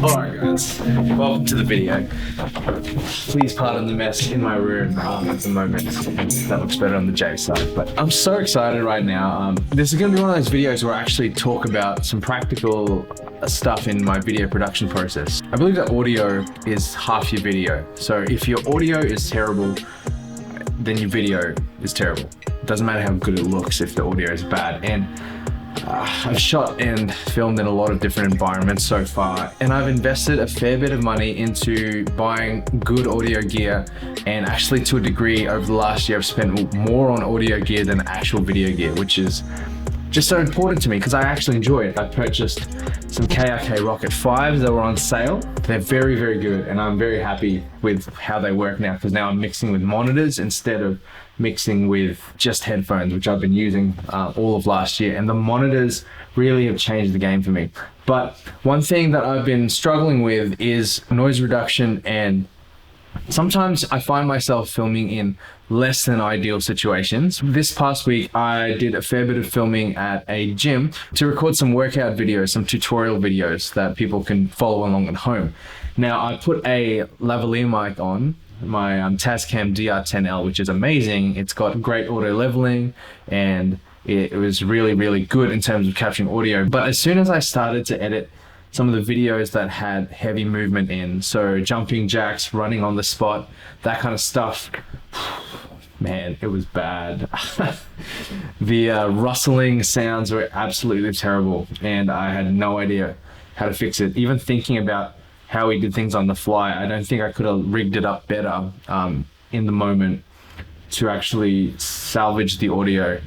Alright guys, welcome to the video. Please pardon the mess in my room at the moment. That looks better on the J side, but I'm so excited right now. This is going to be one of those videos where I actually talk about some practical stuff in my video production process. I believe that audio is half your video. So if your audio is terrible, then your video is terrible. It doesn't matter how good it looks if the audio is bad. And I've shot and filmed in a lot of different environments so far, and I've invested a fair bit of money into buying good audio gear, and actually to a degree over the last year I've spent more on audio gear than actual video gear, which is just so important to me because I actually enjoy it. I purchased some KRK Rocket 5s that were on sale. They're very, very good, and I'm very happy with how they work now because now I'm mixing with monitors instead of mixing with just headphones, which I've been using all of last year, and the monitors really have changed the game for me. But one thing that I've been struggling with is noise reduction, and sometimes I find myself filming in less than ideal situations. This past week, I did a fair bit of filming at a gym to record some workout videos, some tutorial videos that people can follow along at home. Now, I put a lavalier mic on my Tascam DR10L, which is amazing. It's got great auto leveling, and it was really, really good in terms of capturing audio. But as soon as I started to edit some of the videos that had heavy movement in, so jumping jacks, running on the spot, that kind of stuff, man, it was bad. The rustling sounds were absolutely terrible, and I had no idea how to fix it. Even thinking about how we did things on the fly, I don't think I could have rigged it up better in the moment to actually salvage the audio.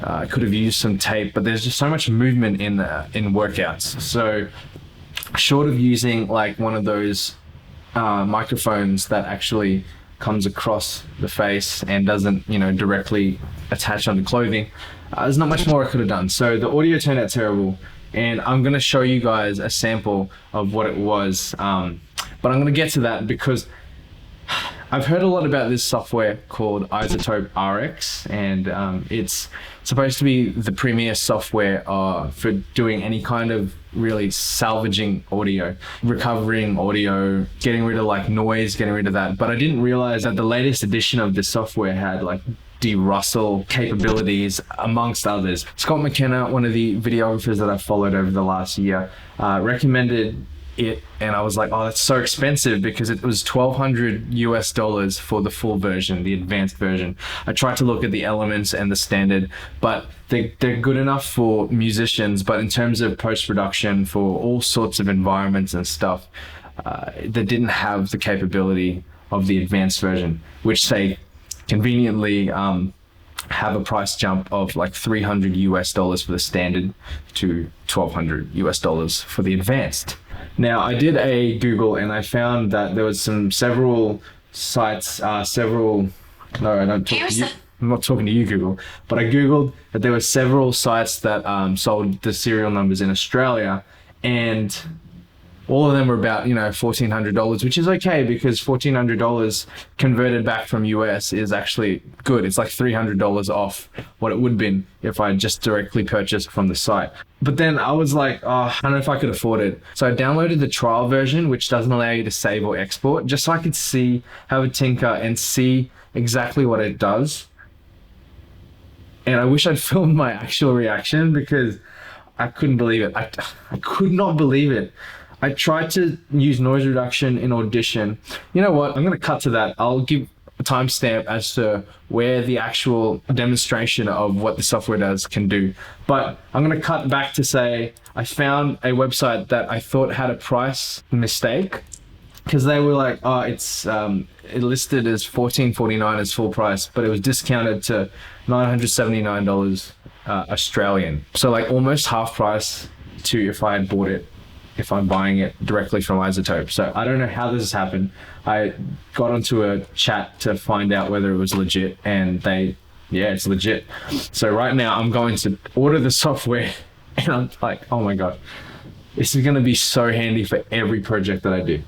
I could have used some tape, but there's just so much movement in workouts. So short of using like one of those microphones that actually comes across the face and doesn't, directly attach onto clothing, there's not much more I could have done. So the audio turned out terrible, and I'm going to show you guys a sample of what it was. But I'm going to get to that because I've heard a lot about this software called iZotope RX, and it's supposed to be the premier software for doing any kind of really salvaging audio, recovering audio, getting rid of like noise, getting rid of that. But I didn't realize that the latest edition of this software had like de-rustle capabilities amongst others. Scott McKenna, one of the videographers that I've followed over the last year, recommended it, and I was like, oh, that's so expensive, because it was $1,200 US for the full version, the advanced version. I tried to look at the elements and the standard, but they're good enough for musicians, but in terms of post-production for all sorts of environments and stuff, they didn't have the capability of the advanced version, which they conveniently have a price jump of like $300 US for the standard to $1,200 US for the advanced. Now, I did a Google, and I found that there was several sites, no, I don't talk to you. I'm not talking to you, Google, but I Googled that there were several sites that sold the serial numbers in Australia, and all of them were about, $1,400, which is okay, because $1,400 converted back from US is actually good. It's like $300 off what it would have been if I just directly purchased from the site. But then I was like, oh, I don't know if I could afford it. So I downloaded the trial version, which doesn't allow you to save or export, just so I could have a tinker and see exactly what it does. And I wish I'd filmed my actual reaction, because I couldn't believe it. I could not believe it. I tried to use noise reduction in Audition. You know what? I'm going to cut to that. I'll give a timestamp as to where the actual demonstration of what the software does can do. But I'm going to cut back to say I found a website that I thought had a price mistake, because they were like, oh, it's it listed as $1,449 as full price, but it was discounted to $979 Australian. So like almost half price to if I had bought it, if I'm buying it directly from iZotope. So I don't know how this has happened. I got onto a chat to find out whether it was legit, and yeah, it's legit. So right now I'm going to order the software, and I'm like, oh my God, this is gonna be so handy for every project that I do.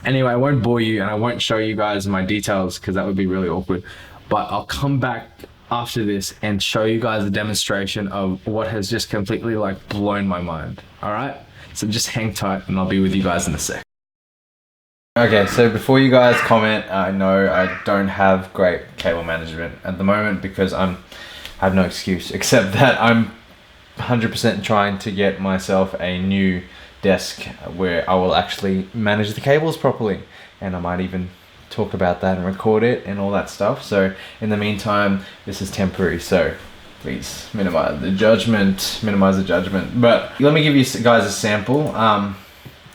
Anyway, I won't bore you, and I won't show you guys my details, because that would be really awkward. But I'll come back after this and show you guys a demonstration of what has just completely like blown my mind. All right, So just hang tight and I'll be with you guys in a sec. Okay, so before you guys comment, I know I don't have great cable management at the moment because I have no excuse except that I'm 100% trying to get myself a new desk where I will actually manage the cables properly, and I might even talk about that and record it and all that stuff. So in the meantime, this is temporary, so please minimize the judgment. But let me give you guys a sample.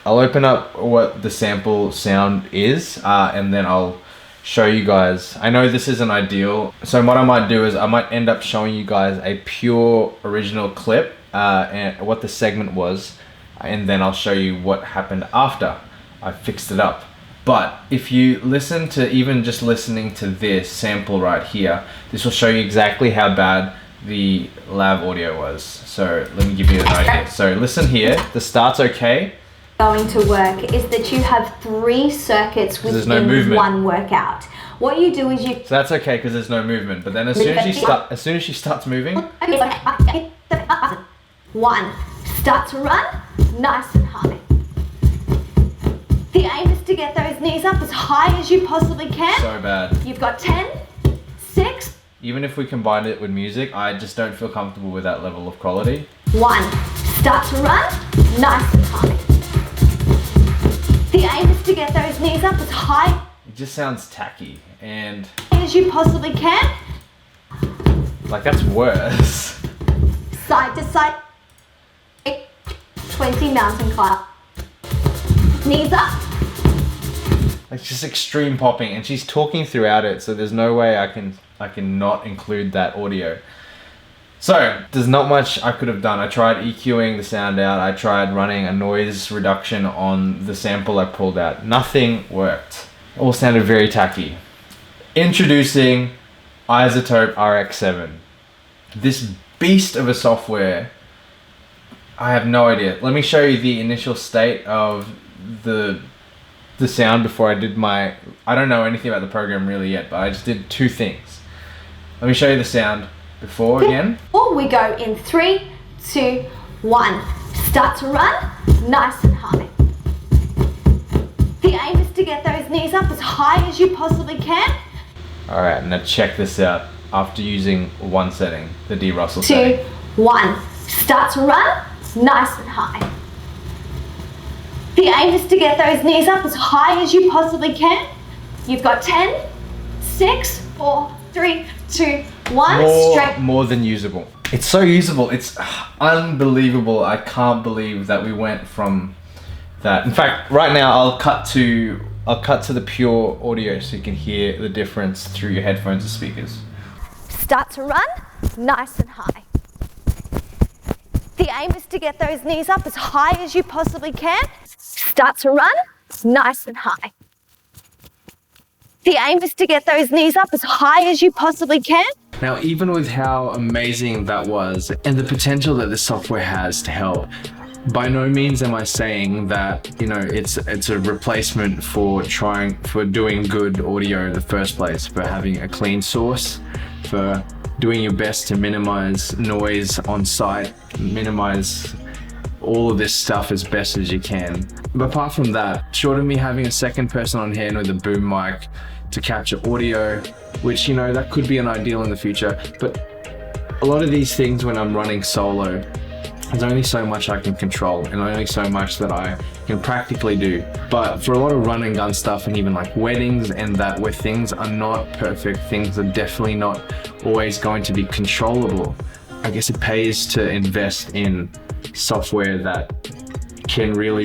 I'll open up what the sample sound is, and then I'll show you guys. I know this isn't ideal, so what I might do is I might end up showing you guys a pure original clip and what the segment was, and then I'll show you what happened after I fixed it up. But if you listen to, even just listening to this sample right here, this will show you exactly how bad the lav audio was. So let me give you an idea. So listen here, the start's okay. Going to work is that you have 3 circuits within one workout. What you do is you... So that's okay because there's no movement, but then as soon as she starts moving... 1, start to run, nice and high. The aim is to get those knees up as high as you possibly can. So bad. You've got 10, 6... Even if we combine it with music, I just don't feel comfortable with that level of quality. 1, start to run, nice and high. The aim is to get those knees up as high... It just sounds tacky and... as you possibly can. Like, that's worse. Side to side. 20 mountain climb. Knees up. It's just extreme popping, and she's talking throughout it, so there's no way I can not include that audio. So there's not much I could have done. I tried EQing the sound out. I tried running a noise reduction on the sample I pulled out. Nothing worked. All sounded very tacky. Introducing iZotope RX7. This beast of a software. I have no idea. Let me show you the initial state of the sound before I did my... I don't know anything about the program really yet, but I just did 2 things. Let me show you the sound before again. Or we go in 3, 2, 1. Start to run, nice and high. The aim is to get those knees up as high as you possibly can. All right, now check this out. After using one setting, the D. Russell setting. 2, 1. Start to run, nice and high. The aim is to get those knees up as high as you possibly can. You've got 10, 6, 4, 3, 2, 1. More than usable. It's so usable. It's unbelievable. I can't believe that we went from that. In fact, right now I'll cut to the pure audio so you can hear the difference through your headphones and speakers. Start to run, nice and high. The aim is to get those knees up as high as you possibly can. Start to run, nice and high. The aim is to get those knees up as high as you possibly can. Now, even with how amazing that was and the potential that this software has to help, by no means am I saying that, you know, it's a replacement for doing good audio in the first place, for having a clean source, for doing your best to minimize noise on site, minimize all of this stuff as best as you can. But apart from that, short of me having a second person on hand with a boom mic to capture audio, which, you know, that could be an ideal in the future, but a lot of these things when I'm running solo, there's only so much I can control and only so much that I can practically do. But for a lot of run and gun stuff and even like weddings and that, where things are not perfect, things are definitely not always going to be controllable, I guess it pays to invest in software that can really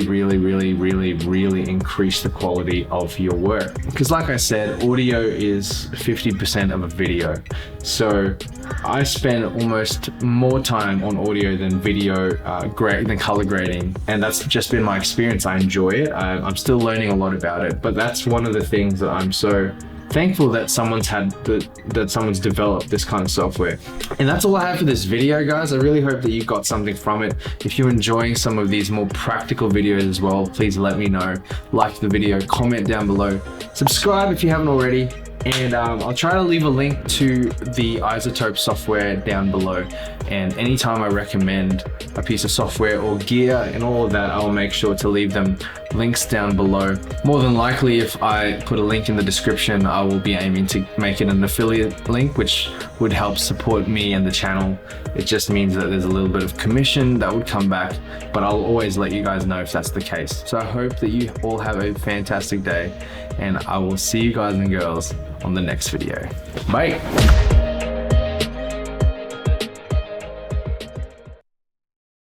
increase the quality of your work. Because like I said, audio is 50% of a video. So I spend almost more time on audio than video, than color grading. And that's just been my experience. I enjoy it. I'm still learning a lot about it, but that's one of the things that I'm so thankful that someone's developed this kind of software. And that's all I have for this video, guys. I really hope that you got something from it. If you're enjoying some of these more practical videos as well, please let me know. Like the video, comment down below, subscribe if you haven't already, And I'll try to leave a link to the iZotope software down below. And anytime I recommend a piece of software or gear and all of that, I'll make sure to leave them links down below. More than likely, if I put a link in the description, I will be aiming to make it an affiliate link, which would help support me and the channel. It just means that there's a little bit of commission that would come back, but I'll always let you guys know if that's the case. So I hope that you all have a fantastic day, and I will see you guys and girls on the next video. Bye.